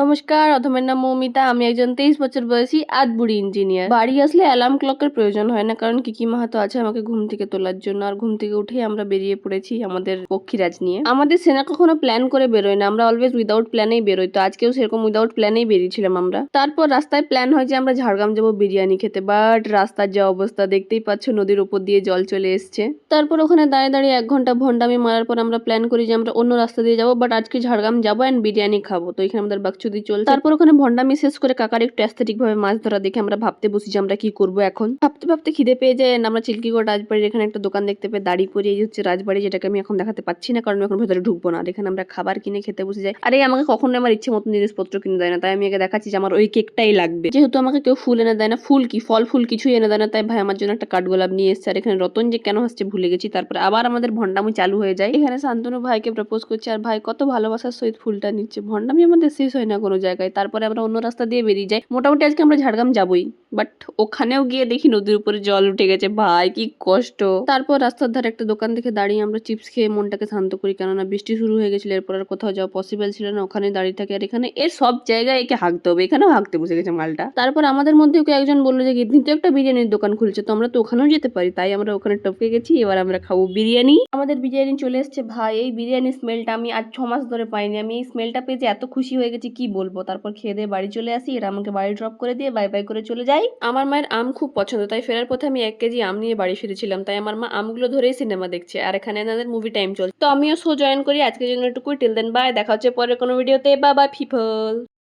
নমস্কার, অধমের নাম মৌমিতা। আমি একজন 23 বছর বয়সী আধবুড়ি ইঞ্জিনিয়ার। বাড়ি আসলে অ্যালার্ম ক্লকের প্রয়োজন হয় না, কারণ কিকি মাহাতো আছে আমাকে ঘুম থেকে তোলার জন্য। আর ঘুম থেকে উঠেই আমরা বেরিয়ে পড়েছি আমাদের পক্ষীরাজ নিয়ে। আমাদের সেনা কখনো প্ল্যান করে বেরোয় না, আমরা অলওয়েজ উইদাউট প্ল্যানেই বেরোই। তো আজকেও সেরকম উইদাউট প্ল্যানেই বেরিয়েছিলাম আমরা। তারপর রাস্তায় প্ল্যান হয় যে আমরা ঝাড়গ্রাম যাবো বিরিয়ানি খেতে, বাট রাস্তার যা অবস্থা দেখতেই পাচ্ছ, নদীর উপর দিয়ে জল চলে এসছে। তারপর ওখানে দাঁড়িয়ে দাঁড়িয়ে 1 ঘন্টা ভন্ডামি মারার পর আমরা প্ল্যান করি যে আমরা অন্য রাস্তা দিয়ে যাবো, বাট আজকে ঝাড়গ্রাম যাবো এন্ড বিরিয়ানি খাবো। তো এখানে আমাদের বাকচুদি চলছে। তারপর ওখানে ভন্ডামি শেষ করে কাকার একটু অ্যাস্থেটিক ভাবে মাছ ধরা দেখে আমরা ভাবতে বসি যে আমরা কি করবো এখন। ভাবতে ভাবতে খিদে পেয়ে যায় and আমরা চিল্কিগড় রাজবাড়ির এখানে একটা দোকান দেখতে পেয়ে দাঁড়িয়ে পড়ি। এই হচ্ছে রাজবাড়ি, যেটাকে আমি এখন দেখাতে পাচ্ছি না কারণ আমি এখন ভেতরে ঢুকবো না। আর এখানে আমরা খাবার কিনে খেতে বসে যাই। আর এই আমাকে কখনো আমার ইচ্ছে মতন জিনিসপত্র কিনে দেয় না, তাই আমি একে দেখাচ্ছি যে আমার ওই কেকটাই লাগবে। যেহেতু আমাকে কেউ ফুল এনে দেয় না, ফুল কি ফল ফুল কিছুই এনে দেয় না, তাই ভাই আমার জন্য একটা কাঠগোলাপ নিয়ে এসেছে। আর এখানে রতন যে কেন আসছে ভুলে গেছি। তারপরে আবার আমাদের ভন্ডামি চালু হয়ে যায়। এখানে শান্তনু ভাইকে প্রপোজ করছে আর ভাই কত ভালোবাসার সহিত ফুলটা নিচ্ছে। ভন্ডামি আমাদের শেষ হয় না কোনো জায়গায়। তারপরে আমরা অন্য রাস্তা দিয়ে বেরিয়ে যাই। মোটামুটি আজকে আমরা ঝাড়গ্রাম যাবোই, বাট ওখানেও গিয়ে দেখি নদীর উপরে জল উঠে গেছে। ভাই কি কষ্ট। তারপর রাস্তার ধারে একটা দোকান থেকে দাঁড়িয়ে আমরা চিপস খেয়ে মনটাকে শান্ত করি, কেননা বৃষ্টি শুরু হয়ে গেছিল। এরপর আর কোথাও যাওয়া পসিবল ছিল না, ওখানে দাঁড়িয়ে থাকে। আর এখানে এর সব জায়গায় একে হাঁকতে হবে, এখানেও হাঁকতে বসে গেছে মালটা। তারপর আমাদের মধ্যে কেউ একজন বললো যে গিদনি তো একটা বিরিয়ানির দোকান খুলছে, তো আমরা তো ওখানেও যেতে পারি। তাই আমরা ওখানে টপকে গেছি। এবার আমরা খাবো বিরিয়ানি। আমাদের বিরিয়ানি চলে এসছে। ভাই এই বিরিয়ানির স্মেলটা আমি আজ 6 মাস ধরে পাইনি। আমি এই স্মেলটা পেয়ে যে এত খুশি হয়ে গেছি কি বলবো। তারপর খেয়ে দিয়ে বাড়ি চলে আসি, এরা আমাকে বাড়ি ড্রপ করে দিয়ে বাই বাই করে চলে যায়। আমার মায়ের আম খুব পছন্দ, তাই ফেরার পথে আমি 1 কেজি আম নিয়ে বাড়ি ফিরেছিলাম। তাই আমার মা আমগুলো ধরেই সিনেমা দেখছে, আর এখানে এনাদের মুভি টাইম চলছে। তো আমিও শো জয়েন করি। আজকের জন্য এটুকুই। টিল দেন বাই, দেখা হচ্ছে পরের কোনো ভিডিওতে। Bye bye people.